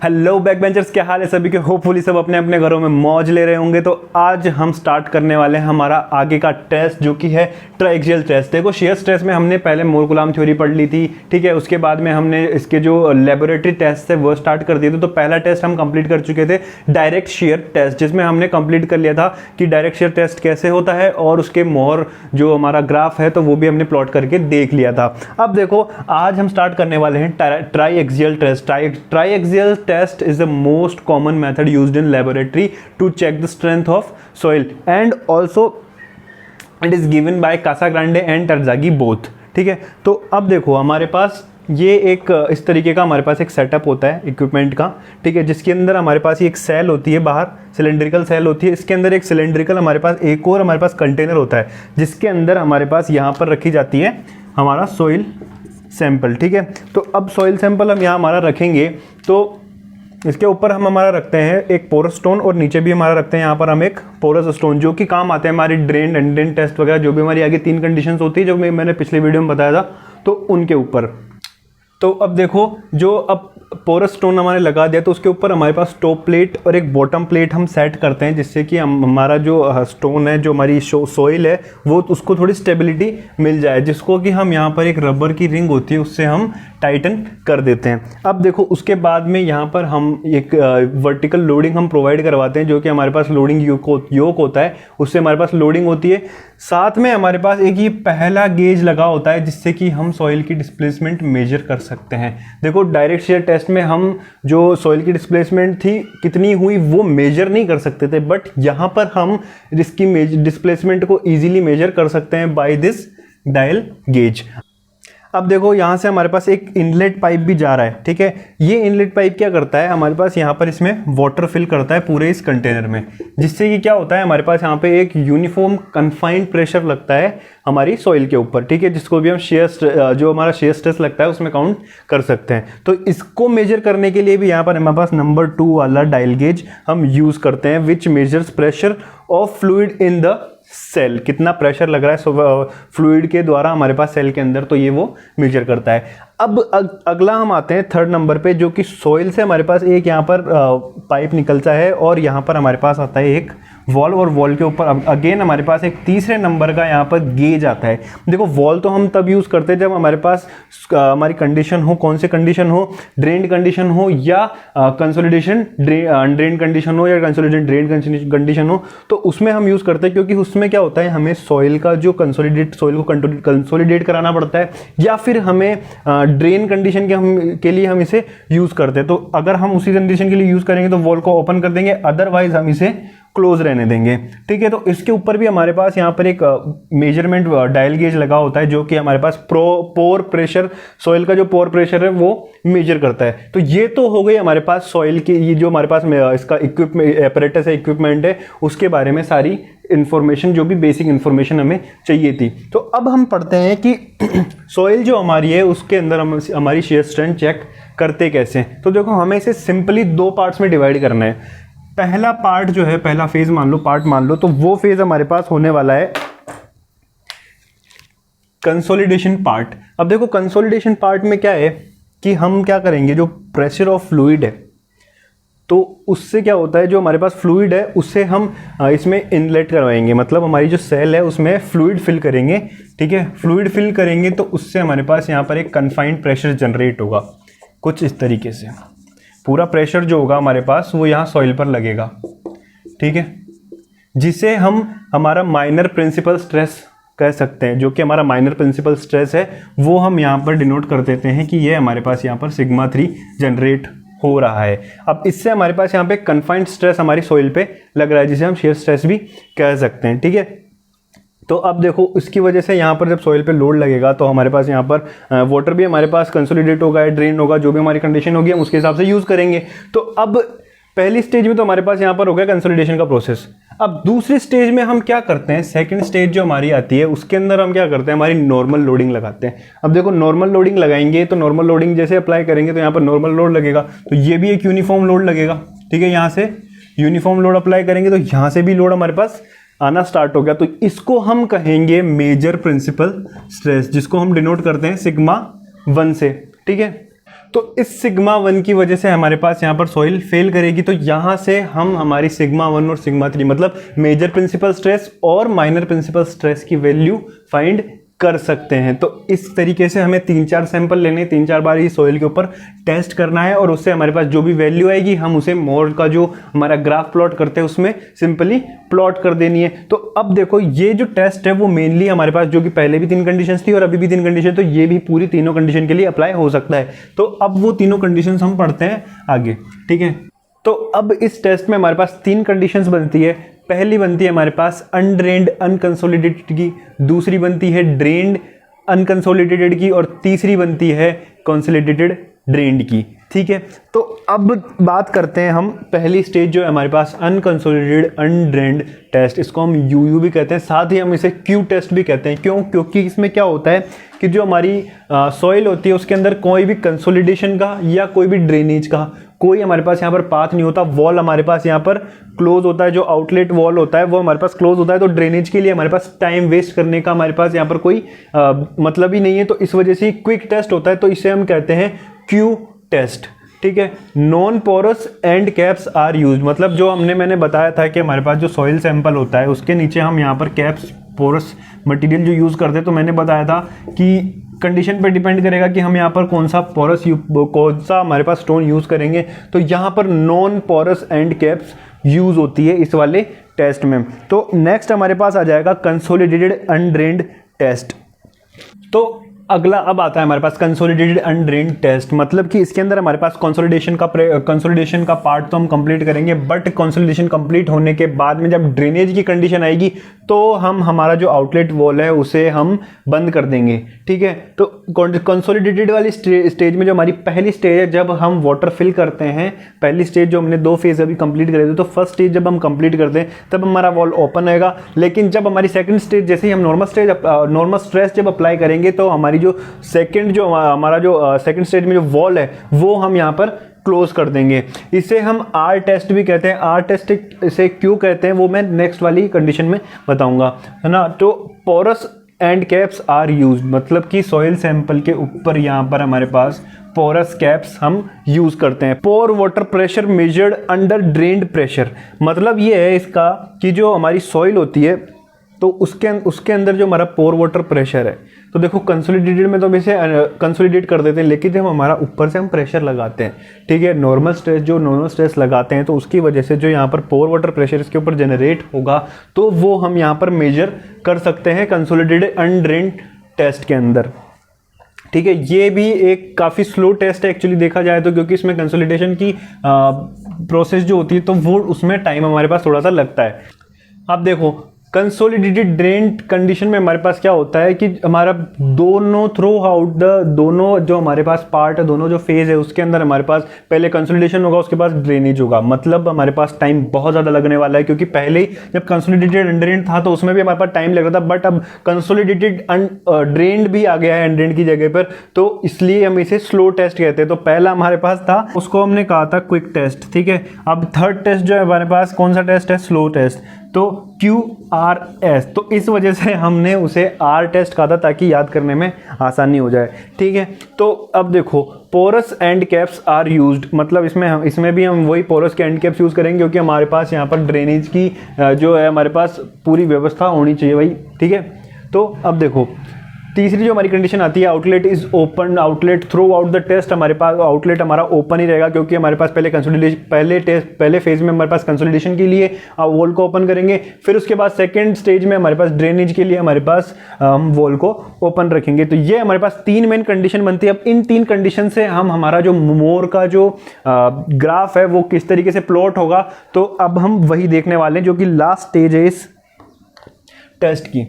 Hello backbenchers, क्या हाल है सभी के। होपफुली सब अपने अपने घरों में मौज ले रहे होंगे। तो आज हम स्टार्ट करने वाले हैं हमारा आगे का टेस्ट, जो कि है ट्राइएक्सियल टेस्ट। देखो, शेयर स्ट्रेस में हमने पहले मोर कूलम्ब थ्योरी पढ़ ली थी, ठीक है। उसके बाद में हमने इसके जो लेबोरेटरी टेस्ट है वो स्टार्ट कर दिए थे। तो पहला टेस्ट हम कंप्लीट कर चुके थे, डायरेक्ट शेयर टेस्ट, जिसमें हमने कंप्लीट कर लिया था कि डायरेक्ट शेयर टेस्ट कैसे होता है, और उसके मोहर जो हमारा ग्राफ है तो वो भी हमने प्लॉट करके देख लिया था। अब देखो, आज हम स्टार्ट करने वाले हैं triaxial test. Triaxial test is the most common method used in laboratory to check the strength of soil, and also it is given by Casagrande and Terzaghi both, ठीक है। तो अब देखो, हमारे पास ये एक इस तरीके का हमारे पास एक सेटअप होता है इक्विपमेंट का, ठीक है, जिसके अंदर हमारे पास एक सेल होती है, बाहर सिलेंड्रिकल सेल होती है। इसके अंदर एक सिलेंड्रिकल हमारे पास एक और हमारे पास कंटेनर होता है, जिसके अंदर हमारे पास यहाँ पर रखी जाती है हमारा सॉइल सैंपल, ठीक है। तो अब सॉइल सैंपल हम यहाँ हमारा रखेंगे, तो इसके ऊपर हम हमारा रखते हैं एक पोरस स्टोन, और नीचे भी हमारा रखते हैं यहाँ पर हम एक पोरस स्टोन, जो कि काम आते हैं हमारी ड्रेन एंड्रेन टेस्ट वगैरह, जो भी हमारी आगे 3 कंडीशंस होती है, जो मैंने पिछले वीडियो में बताया था, तो उनके ऊपर। तो अब देखो, जो अब पोरस स्टोन हमारे लगा दिया, तो उसके ऊपर हमारे पास टॉप प्लेट और एक बॉटम प्लेट हम सेट करते हैं, जिससे कि हमारा जो स्टोन है, जो हमारी सॉइल है, वो उसको थोड़ी स्टेबिलिटी मिल जाए, जिसको कि हम यहाँ पर एक रबर की रिंग होती है उससे हम टाइटन कर देते हैं। अब देखो, उसके बाद में यहाँ पर हम एक वर्टिकल लोडिंग हम प्रोवाइड करवाते हैं, जो कि हमारे पास लोडिंग योक होता है, उससे हमारे पास लोडिंग होती है। साथ में हमारे पास एक ये पहला गेज लगा होता है, जिससे कि हम सॉइल की डिस्प्लेसमेंट मेजर कर सकते हैं। देखो, डायरेक्ट शेयर टेस्ट में हम जो सॉइल की डिस्प्लेसमेंट थी कितनी हुई वो मेजर नहीं कर सकते थे, बट यहाँ पर हम इसकी डिस्प्लेसमेंट को ईजिली मेजर कर सकते हैं बाय दिस डायल गेज। अब देखो, यहाँ से हमारे पास एक इनलेट पाइप भी जा रहा है, ठीक है। ये इनलेट पाइप क्या करता है, हमारे पास यहाँ पर इसमें वाटर फिल करता है पूरे इस कंटेनर में, जिससे कि क्या होता है, हमारे पास यहाँ पे एक यूनिफॉर्म कन्फाइंड प्रेशर लगता है हमारी सॉइल के ऊपर, ठीक है, जिसको भी हम शेयर, जो हमारा शेयर स्ट्रेस लगता है उसमें काउंट कर सकते हैं। तो इसको मेजर करने के लिए भी यहाँ पर हमारे पास नंबर 2 वाला डायल गेज हम यूज़ करते हैं, which measures pressure of fluid in the cell. कितना प्रेशर लग रहा है फ्लूइड के द्वारा हमारे पास सेल के अंदर, तो ये वो मेजर करता है। अब अगला हम आते हैं 3rd नंबर पे, जो कि सॉइल से हमारे पास एक यहाँ पर पाइप निकलता है, और यहाँ पर हमारे पास आता है एक वॉल, और वॉल के ऊपर अगेन हमारे पास एक 3रे नंबर का यहाँ पर गेज आता है। देखो, वॉल तो हम तब यूज़ करते हैं जब हमारे पास हमारी कंडीशन हो, कौन सी कंडीशन हो, ड्रेन कंडीशन हो या कंसोलिडेशन ड्रेन कंडीशन हो, या कंसोलिडेशन ड्रेन कंडीशन हो, तो उसमें हम यूज़ करते हैं, क्योंकि उसमें क्या होता है, हमें सॉइल का जो सॉइल को कंसोलिडेट कराना पड़ता है, या फिर हमें ड्रेन कंडीशन के लिए हम इसे यूज़ करते हैं। तो अगर हम उसी कंडीशन के लिए यूज़ करेंगे तो वॉल को ओपन कर देंगे, अदरवाइज हम इसे क्लोज रहने देंगे, ठीक है। तो इसके ऊपर भी हमारे पास यहाँ पर एक मेजरमेंट डायल गेज लगा होता है, जो कि हमारे पास पोर प्रेशर, सॉइल का जो पोर प्रेशर है वो मेजर करता है। तो ये तो हो गई हमारे पास सॉइल की, ये जो हमारे पास इसका इक्विपमेंट एपरेटस है, इक्विपमेंट है, उसके बारे में सारी इंफॉर्मेशन, जो भी बेसिक इंफॉर्मेशन हमें चाहिए थी। तो अब हम पढ़ते हैं कि सॉइल जो हमारी है उसके अंदर हम हमारी शेयर स्ट्रेंथ चेक करते कैसे। तो देखो, हमें इसे सिंपली 2 पार्ट्स में डिवाइड करना है। पहला पार्ट जो है, पहला फेज मान लो, पार्ट मान लो, तो वो फेज हमारे पास होने वाला है कंसोलिडेशन पार्ट। अब देखो, कंसोलिडेशन पार्ट में क्या है कि हम क्या करेंगे, जो प्रेशर ऑफ फ्लूइड है, तो उससे क्या होता है, जो हमारे पास फ्लूइड है उससे हम इसमें इनलेट करवाएंगे, मतलब हमारी जो सेल है उसमें फ्लूइड फिल करेंगे, ठीक है। फ्लूइड फिल करेंगे तो उससे हमारे पास यहाँ पर एक कन्फाइंड प्रेशर जनरेट होगा, कुछ इस तरीके से। पूरा प्रेशर जो होगा हमारे पास वो यहाँ सॉइल पर लगेगा, ठीक है, जिसे हम हमारा माइनर प्रिंसिपल स्ट्रेस कह सकते हैं। जो कि हमारा माइनर प्रिंसिपल स्ट्रेस है वो हम यहाँ पर डिनोट कर देते हैं कि ये हमारे पास यहाँ पर सिग्मा 3 जनरेट हो रहा है। अब इससे हमारे पास यहाँ पे कन्फाइंड स्ट्रेस हमारी सॉइल पे लग रहा है, जिसे हम शेयर स्ट्रेस भी कह सकते हैं, ठीक है। तो अब देखो, इसकी वजह से यहाँ पर जब सॉइल पे लोड लगेगा तो हमारे पास यहाँ पर वाटर भी हमारे पास कंसोलिडेट होगा, ड्रेन होगा, जो भी हमारी कंडीशन होगी हम उसके हिसाब से यूज़ करेंगे। तो अब पहली स्टेज में तो हमारे पास यहाँ पर हो गया कंसोलिडेशन का प्रोसेस। अब दूसरी स्टेज में हम क्या करते हैं, सेकंड स्टेज जो हमारी आती है उसके अंदर हम क्या करते हैं, हमारी नॉर्मल लोडिंग लगाते हैं। अब देखो, नॉर्मल लोडिंग लगाएंगे तो नॉर्मल लोडिंग जैसे अप्लाई करेंगे तो यहाँ पर नॉर्मल लोड लगेगा, तो ये भी एक यूनिफॉर्म लोड लगेगा, ठीक है। यहाँ से यूनिफॉर्म लोड अप्लाई करेंगे तो यहाँ से भी लोड हमारे पास आना स्टार्ट हो गया। तो इसको हम कहेंगे मेजर प्रिंसिपल स्ट्रेस, जिसको हम डिनोट करते हैं सिग्मा 1 से, ठीक है। तो इस सिग्मा 1 की वजह से हमारे पास यहाँ पर सॉइल फेल करेगी, तो यहाँ से हम हमारी सिग्मा 1 और सिग्मा 3 मतलब मेजर प्रिंसिपल स्ट्रेस और माइनर प्रिंसिपल स्ट्रेस की वैल्यू फाइंड कर सकते हैं। तो इस तरीके से हमें 3-4 सैंपल लेने, 3-4 बार ही सॉइल के ऊपर टेस्ट करना है और उससे हमारे पास जो भी वैल्यू आएगी हम उसे मोर का जो हमारा ग्राफ प्लॉट करते हैं उसमें सिंपली प्लॉट कर देनी है। तो अब देखो ये जो टेस्ट है वो मेनली हमारे पास जो कि पहले भी 3 कंडीशंस थी और अभी भी 3 कंडीशन, तो ये भी पूरी तीनों कंडीशन के लिए अप्लाई हो सकता है। तो अब वो तीनों कंडीशन हम पढ़ते हैं आगे, ठीक है। तो अब इस टेस्ट में हमारे पास 3 कंडीशंस बनती है। पहली बनती है हमारे पास अनड्रेन्ड अनकंसोलिडेटेड की, दूसरी बनती है ड्रेन्ड अनकंसोलिडेटेड की और तीसरी बनती है कंसोलिडेटेड ड्रेन्ड की, ठीक है। तो अब बात करते हैं हम पहली स्टेज जो है हमारे पास अनकंसोलिडेटेड अनड्रेन्ड टेस्ट, इसको हम यूयू भी कहते हैं, साथ ही हम इसे क्यू टेस्ट भी कहते हैं। क्यों? क्योंकि इसमें क्या होता है कि जो हमारी सॉइल होती है उसके अंदर कोई भी कंसोलिडेशन का या कोई भी ड्रेनेज का कोई हमारे पास यहाँ पर पाथ नहीं होता, वॉल हमारे पास यहाँ पर क्लोज होता है, जो आउटलेट वॉल होता है वो हमारे पास क्लोज होता है। तो ड्रेनेज के लिए हमारे पास टाइम वेस्ट करने का हमारे पास यहाँ पर कोई मतलब ही नहीं है, तो इस वजह से क्विक टेस्ट होता है, तो इसे हम कहते हैं क्यू टेस्ट, ठीक है। Non porous end caps are used, मतलब जो मैंने बताया था कि हमारे पास जो सॉइल सैंपल होता है उसके नीचे हम यहाँ पर कैप्स पोरस मटेरियल जो यूज़ करते हैं, तो मैंने बताया था कि कंडीशन पे डिपेंड करेगा कि हम यहाँ पर कौन सा हमारे पास स्टोन यूज़ करेंगे। तो यहाँ पर non porous end caps use होती है इस वाले टेस्ट में। तो नेक्स्ट हमारे पास आ जाएगा कंसोलिडेटेड अनड्रेन्ड टेस्ट। तो अगला अब आता है हमारे पास कंसोलिडेटेड अनड्रेन्ड टेस्ट, मतलब कि इसके अंदर हमारे पास कंसोलिडेशन का पार्ट तो हम कंप्लीट करेंगे, बट कंसोलिडेशन कंप्लीट होने के बाद में जब ड्रेनेज की कंडीशन आएगी तो हम हमारा जो आउटलेट वॉल है उसे हम बंद कर देंगे, ठीक है। तो कंसोलिडेटेड वाली स्टेज में जो हमारी पहली स्टेज है, जब हम वाटर फिल करते हैं, पहली स्टेज जो हमने 2 फेज अभी कंप्लीट करे थे, तो फर्स्ट स्टेज जब हम कंप्लीट करते हैं तब हमारा वॉल ओपन आएगा। लेकिन जब हमारी सेकंड स्टेज, जैसे ही हम नॉर्मल स्ट्रेस जब अप्लाई करेंगे तो हमारी जो सेकंड स्टेज में जो वॉल है वो हम यहाँ पर क्लोज कर देंगे। इसे हम आर टेस्ट भी कहते हैं। आर टेस्ट इसे क्यों कहते हैं वो मैं नेक्स्ट वाली कंडीशन में बताऊंगा, है ना। तो porous end caps are used, मतलब कि सॉइल सैंपल के ऊपर यहाँ पर हमारे पास पोरस कैप्स हम यूज करते हैं। Pore water pressure measured under drained pressure, मतलब ये है इसका कि जो हमारी सॉइल होती है तो उसके अंदर जो हमारा पोर वाटर प्रेशर है, तो देखो कंसोलिडेटेड में तो हम इसे कंसोलिडेट कर देते हैं, लेकिन जब हमारा ऊपर से हम प्रेशर लगाते हैं, ठीक है, नॉर्मल स्ट्रेस लगाते हैं, तो उसकी वजह से जो यहाँ पर पोर वाटर प्रेशर इसके ऊपर जनरेट होगा तो वो हम यहाँ पर मेजर कर सकते हैं कंसोलिडेटेड अनड्रेन्ड टेस्ट के अंदर, ठीक है। ये भी एक काफ़ी स्लो टेस्ट है एक्चुअली देखा जाए तो, क्योंकि इसमें कंसोलिडेशन की प्रोसेस जो होती है तो वो उसमें टाइम हमारे पास थोड़ा सा लगता है। अब देखो कंसोलिडेटेड ड्रेन्ड कंडीशन में हमारे पास क्या होता है कि हमारा दोनों जो हमारे पास पार्ट है, दोनों जो फेज है उसके अंदर हमारे पास पहले कंसोलिडेशन होगा, उसके बाद ड्रेनेज होगा, मतलब हमारे पास टाइम बहुत ज़्यादा लगने वाला है, क्योंकि पहले ही जब कंसोलिडेटेड अनड्रेन्ड था तो उसमें भी हमारे पास टाइम लग रहा था, बट अब कंसोलिडेटेड ड्रेन्ड भी आ गया है अनड्रेन्ड की जगह पर, तो इसलिए हम इसे स्लो टेस्ट कहते हैं। तो पहला हमारे पास था, उसको हमने कहा था क्विक टेस्ट, ठीक है। अब थर्ड टेस्ट जो है हमारे पास कौन सा टेस्ट है? स्लो टेस्ट, तो QRS, तो इस वजह से हमने उसे R टेस्ट कहा था ताकि याद करने में आसानी हो जाए, ठीक है। तो अब देखो porous end caps are used, मतलब इसमें भी हम वही पोरस के एंड कैप्स यूज़ करेंगे, क्योंकि हमारे पास यहाँ पर ड्रेनेज की जो है हमारे पास पूरी व्यवस्था होनी चाहिए भाई, ठीक है। तो अब देखो तीसरी जो हमारी कंडीशन आती है, outlet is open, outlet through out the test, हमारे पास आउटलेट हमारा ओपन ही रहेगा, क्योंकि हमारे पास पहले फेज में हमारे पास कंसोलिडेशन के लिए वॉल को ओपन करेंगे, फिर उसके बाद सेकंड स्टेज में हमारे पास ड्रेनेज के लिए हमारे पास हम वॉल को ओपन रखेंगे। तो ये हमारे पास 3 मेन कंडीशन बनती है। अब इन 3 कंडीशन से हम हमारा जो मोर का जो ग्राफ है वो किस तरीके से प्लॉट होगा, तो अब हम वही देखने वाले हैं जो कि लास्ट स्टेज है इस टेस्ट की।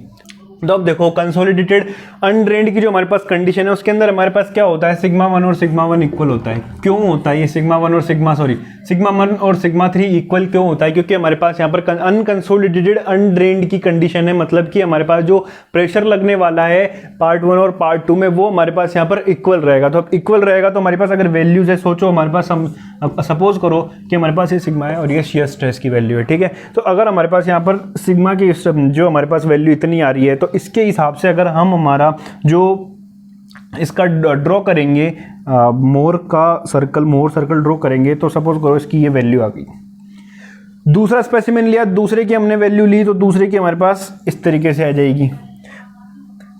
तो अब देखो कंसोलिडेटेड अनड्रेन्ड की जो हमारे पास कंडीशन है उसके अंदर हमारे पास क्या होता है, सिग्मा 1 और सिग्मा 1 इक्वल होता है। क्यों होता है ये सिग्मा 1 और सिग्मा 1 और सिग्मा 3 इक्वल क्यों होता है? क्योंकि हमारे पास यहाँ पर अनकंसोलिडेटेड अनड्रेन्ड की कंडीशन है, मतलब कि हमारे पास जो प्रेशर लगने वाला है पार्ट 1 और पार्ट 2 में वो हमारे पास यहाँ पर इक्वल रहेगा। तो अब इक्वल रहेगा तो हमारे पास अगर वैल्यूज है, सोचो हमारे पास, हम सपोज करो कि हमारे पास ये सिग्मा है और ये शियर स्ट्रेस की वैल्यू है, ठीक है। तो अगर हमारे पास यहाँ पर सिग्मा की जो हमारे पास वैल्यू इतनी आ रही है, तो इसके हिसाब से अगर हम हमारा जो इसका ड्रॉ करेंगे, मोर सर्कल ड्रॉ करेंगे तो सपोज करो इसकी ये वैल्यू आ गई। दूसरा स्पेसिमेन लिया, दूसरे की हमने वैल्यू ली तो दूसरे की हमारे पास इस तरीके से आ जाएगी।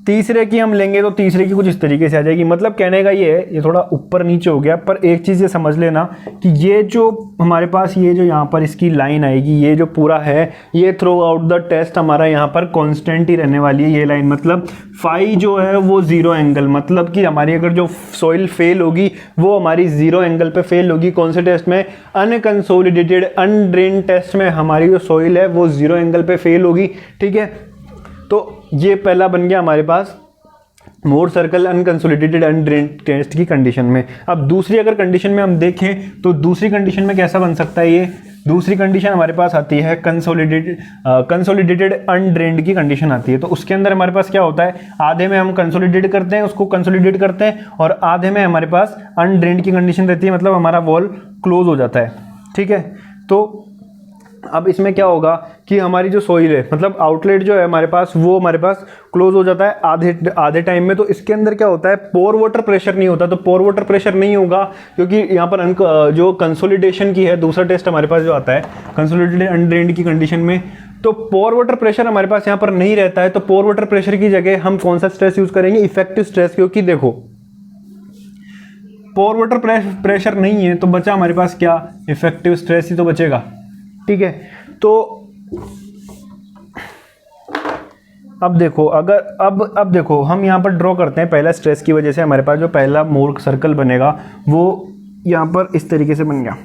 तीसरे की हम लेंगे तो तीसरे की कुछ इस तरीके से आ जाएगी। मतलब कहने का ये है, ये थोड़ा ऊपर नीचे हो गया, पर एक चीज़ ये समझ लेना कि ये जो हमारे पास ये जो यहाँ पर इसकी लाइन आएगी, ये जो पूरा है ये थ्रू आउट द टेस्ट हमारा यहाँ पर कांस्टेंट ही रहने वाली है ये लाइन। मतलब फाई जो है वो जीरो एंगल, मतलब कि हमारी अगर जो सॉइल फेल होगी वो हमारी जीरो एंगल पे फेल होगी। कौन से टेस्ट में? अनकंसोलिडेटेड अनड्रेन टेस्ट में हमारी जो सॉइल है वो जीरो एंगल पे फेल होगी। ठीक है, तो ये पहला बन गया हमारे पास मोर सर्कल अनकंसोलिडेटेड अनड्रेन टेस्ट की कंडीशन में। अब दूसरी अगर कंडीशन में हम देखें तो दूसरी कंडीशन में कैसा बन सकता है ये? दूसरी कंडीशन हमारे पास आती है कंसोलिडेटेड अनड्रेन्ड की कंडीशन आती है। तो उसके अंदर हमारे पास क्या होता है, आधे में हम कंसोलिडेट करते हैं, उसको कंसोलिडेट करते हैं, और आधे में हमारे पास अनड्रेन्ड की कंडीशन रहती है, मतलब हमारा वॉल क्लोज हो जाता है। ठीक है, तो अब इसमें क्या होगा कि हमारी जो सॉइल है, मतलब आउटलेट जो है हमारे पास, वो हमारे पास क्लोज हो जाता है आधे टाइम में। तो इसके अंदर क्या होता है, पोर वाटर प्रेशर नहीं होता। तो पोर वाटर प्रेशर नहीं होगा क्योंकि यहाँ पर जो कंसोलिडेशन की है, दूसरा टेस्ट हमारे पास जो आता है कंसोलिडेटेड अनड्रेन्ड की कंडीशन में, तो पोर वाटर प्रेशर हमारे पास यहाँ पर नहीं रहता है। तो पोर वाटर प्रेशर की जगह हम कौन सा स्ट्रेस यूज करेंगे? Effective stress. क्योंकि देखो पोर वाटर प्रेशर नहीं है तो बचा हमारे पास क्या? इफेक्टिव स्ट्रेस ही तो बचेगा। ठीक है, तो अब देखो, अगर अब देखो हम यहाँ पर ड्रॉ करते हैं। पहला स्ट्रेस की वजह से हमारे पास जो पहला मोर सर्कल बनेगा वो यहाँ पर इस तरीके से बन गया।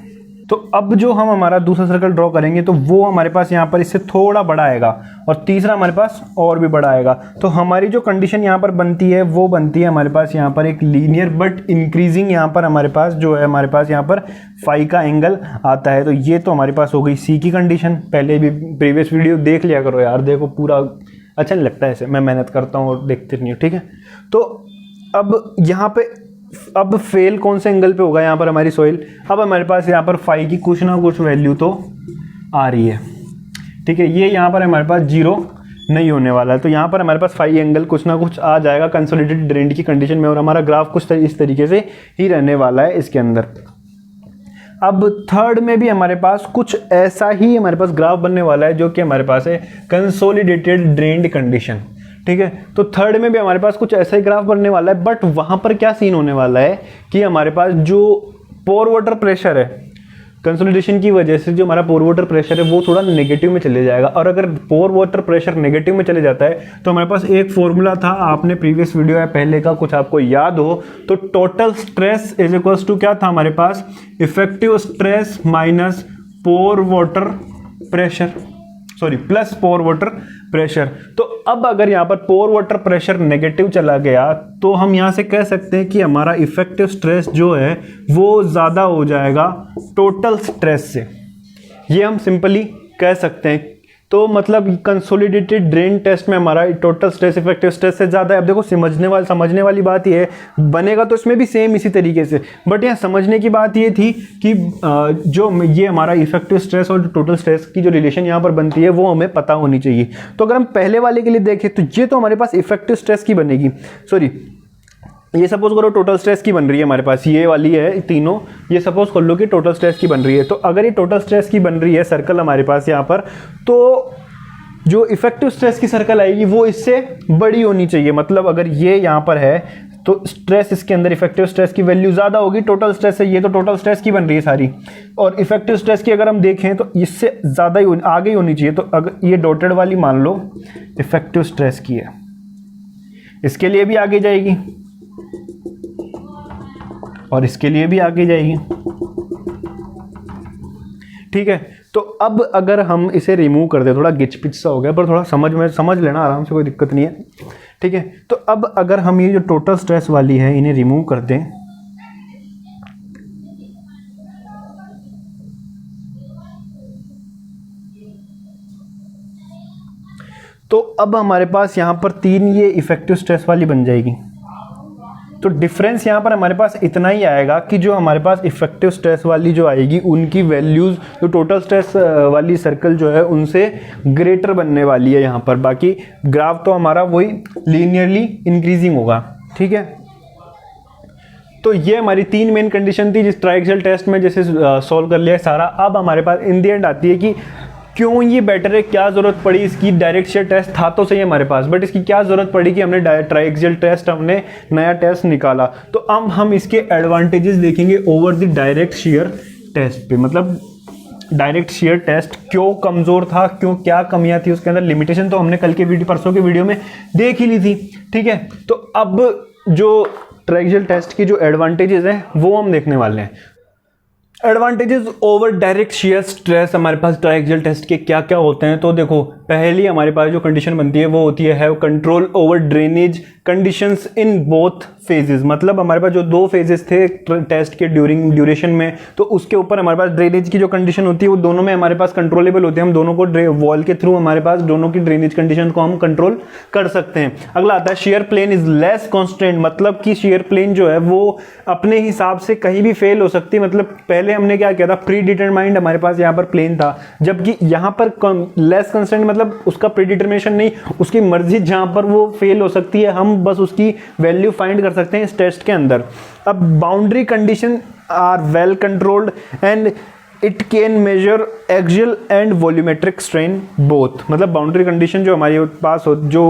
तो अब जो हम हमारा दूसरा सर्कल ड्रॉ करेंगे तो वो हमारे पास यहाँ पर इससे थोड़ा बड़ा आएगा, और तीसरा हमारे पास और भी बड़ा आएगा। तो हमारी जो कंडीशन यहाँ पर बनती है वो बनती है हमारे पास यहाँ पर एक लीनियर बट इंक्रीजिंग, यहाँ पर हमारे पास जो है हमारे पास यहाँ पर फाई का एंगल आता है। तो ये तो हमारे पास हो गई सी की कंडीशन। पहले भी प्रीवियस वीडियो देख लिया करो यार, देखो पूरा अच्छा नहीं लगता ऐसे, मैं मेहनत करता हूँ और देखते नहीं हूँ। ठीक है, तो अब यहाँ पे अब फेल कौन से एंगल पे होगा? यहाँ पर हमारी सॉइल। अब हमारे पास यहाँ पर फाई की कुछ ना कुछ वैल्यू तो आ रही है। ठीक है, ये यहाँ पर हमारे पास जीरो नहीं होने वाला है, तो यहाँ पर हमारे पास फाई एंगल कुछ ना कुछ आ जाएगा कंसोलिडेटेड ड्रेन्ड की कंडीशन में, और हमारा ग्राफ कुछ इस तरीके से ही रहने वाला है इसके अंदर। अब थर्ड में भी हमारे पास कुछ ऐसा ही हमारे पास ग्राफ बनने वाला है, जो कि हमारे पास है कंसोलिडेटेड ड्रेन्ड कंडीशन। ठीक है, तो थर्ड में भी हमारे पास कुछ ऐसा ही ग्राफ बनने वाला है, बट वहां पर क्या सीन होने वाला है कि हमारे पास जो पोर वाटर प्रेशर है, कंसोलिडेशन की वजह से जो हमारा पोर वाटर प्रेशर है वो थोड़ा नेगेटिव में चले जाएगा। और अगर पोर वाटर प्रेशर नेगेटिव में चले जाता है तो हमारे पास एक फॉर्मूला था, आपने प्रीवियस वीडियो या पहले का कुछ आपको याद हो तो, total stress is equals to क्या था हमारे पास? Effective stress minus pore water pressure, sorry plus pore water pressure. तो अब अगर यहाँ पर पोर वाटर प्रेशर नेगेटिव चला गया तो हम यहाँ से कह सकते हैं कि हमारा इफेक्टिव स्ट्रेस जो है वो ज़्यादा हो जाएगा टोटल स्ट्रेस से। ये हम सिंपली कह सकते हैं। तो मतलब कंसोलिडेटेड ड्रेन टेस्ट में हमारा टोटल स्ट्रेस इफेक्टिव स्ट्रेस से ज़्यादा है। अब देखो समझने वाली बात ये है, बनेगा तो इसमें भी सेम इसी तरीके से, बट यहाँ समझने की बात ये थी कि जो ये हमारा इफेक्टिव स्ट्रेस और टोटल स्ट्रेस की जो रिलेशन यहाँ पर बनती है वो हमें पता होनी चाहिए। तो अगर हम पहले वाले के लिए देखें तो ये तो हमारे पास इफेक्टिव स्ट्रेस की बनेगी, सॉरी ये सपोज करो टोटल स्ट्रेस की बन रही है हमारे पास, ये वाली है तीनों, ये सपोज कर लो कि टोटल स्ट्रेस की बन रही है। तो अगर ये टोटल स्ट्रेस की बन रही है सर्कल हमारे पास यहाँ पर, तो जो इफेक्टिव स्ट्रेस की सर्कल आएगी वो इससे बड़ी होनी चाहिए। मतलब अगर ये यहाँ पर है तो स्ट्रेस इसके अंदर इफेक्टिव स्ट्रेस की वैल्यू ज़्यादा होगी टोटल स्ट्रेस से। ये तो टोटल स्ट्रेस की बन रही है सारी, और इफेक्टिव स्ट्रेस की अगर हम देखें तो इससे ज़्यादा ही आगे ही होनी चाहिए। तो अगर ये डॉटेड वाली मान लो इफेक्टिव स्ट्रेस की है, इसके लिए भी आगे जाएगी और इसके लिए भी आगे जाएगी। ठीक है, तो अब अगर हम इसे रिमूव कर दें, थोड़ा गिच पिच सा हो गया पर थोड़ा समझ लेना आराम से, कोई दिक्कत नहीं है। ठीक है, तो अब अगर हम ये जो टोटल स्ट्रेस वाली है इन्हें रिमूव कर दें, तो अब हमारे पास यहाँ पर तीन ये इफेक्टिव स्ट्रेस वाली बन जाएगी। तो डिफरेंस यहाँ पर हमारे पास इतना ही आएगा कि जो हमारे पास इफेक्टिव स्ट्रेस वाली जो आएगी उनकी वैल्यूज़ जो टोटल स्ट्रेस वाली सर्कल जो है उनसे ग्रेटर बनने वाली है यहाँ पर। बाकी ग्राफ तो हमारा वही लीनियरली इंक्रीजिंग होगा। ठीक है, तो ये हमारी 3 मेन कंडीशन थी जिस ट्राइएक्सियल टेस्ट में जैसे सॉल्व कर लिया है सारा। अब हमारे पास इन दी एंड आती है कि क्यों ये बेटर है, क्या ज़रूरत पड़ी इसकी। डायरेक्ट शेयर टेस्ट था तो सही हमारे पास, बट इसकी क्या ज़रूरत पड़ी कि हमने ट्राइएक्सियल टेस्ट, हमने नया टेस्ट निकाला। तो अब हम इसके एडवांटेजेस देखेंगे over the direct shear test पे। मतलब डायरेक्ट शेयर टेस्ट क्यों कमज़ोर था, क्यों, क्या कमियां थी उसके अंदर, लिमिटेशन तो हमने कल के परसों के वीडियो में देख ही ली थी, ठीक है। तो अब जो ट्राइएक्सियल टेस्ट की जो एडवांटेजेस हैं वो हम देखने वाले हैं। Advantages over direct shear stress हमारे पास ट्राइएक्सियल टेस्ट के क्या क्या होते हैं। तो देखो, पहली हमारे पास जो कंडीशन बनती है वो होती है have control over drainage conditions in both phases. मतलब हमारे पास जो 2 फेजेस थे टेस्ट के ड्यूरेशन में, तो उसके ऊपर हमारे पास ड्रेनेज की जो कंडीशन होती है वो दोनों में हमारे पास कंट्रोलेबल होती है। हम दोनों को वॉल के थ्रू हमारे पास दोनों की ड्रेनेज कंडीशन को हम कंट्रोल कर सकते हैं। अगला आता है shear plane is less constant. मतलब कि शेयर प्लेन जो है वो अपने हिसाब से कहीं भी फेल हो सकती है। मतलब पहले हमने क्या किया था, प्री डिटरमाइंड हमारे पास यहाँ पर प्लेन था, जबकि यहाँ पर लेस कंस्टेंट मतलब उसका प्री डिटरमिनेशन नहीं, उसकी मर्जी, जहाँ पर वो फेल हो सकती है हम बस उसकी वैल्यू फाइंड कर सकते हैं इस टेस्ट के अंदर। अब boundary condition are well controlled and it can measure axial and volumetric strain both. मतलब बाउंड्री कंडीशन जो हमारे पास जो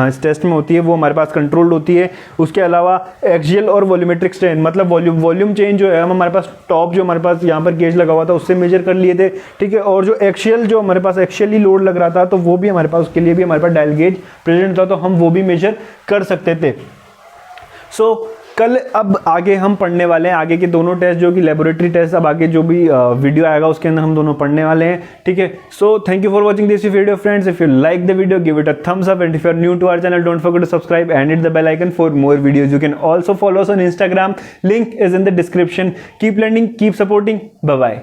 इस टेस्ट में होती है वो हमारे पास कंट्रोल्ड होती है। उसके अलावा एक्सियल और वॉल्यूमेट्रिक स्ट्रेन मतलब वॉल्यूम चेंज जो है हम हमारे पास टॉप जो हमारे पास यहाँ पर गेज लगा हुआ था उससे मेजर कर लिए थे, ठीक है। और जो एक्सियल जो हमारे पास एक्सियली लोड लग रहा था तो वो भी हमारे पास, उसके लिए भी हमारे पास डायल गेज प्रेजेंट था, तो हम वो भी मेजर कर सकते थे। सो कल अब आगे हम पढ़ने वाले हैं आगे के दोनों टेस्ट जो कि लेबोरेटरी टेस्ट, अब आगे जो भी वीडियो आएगा उसके अंदर हम दोनों पढ़ने वाले हैं, ठीक है। So thank you for watching this video friends. If you like the video give it a thumbs up and if you are new to our channel don't forget to subscribe and hit the bell icon for more videos. You can also follow us on Instagram, link is in the description. Keep learning, keep supporting, bye bye.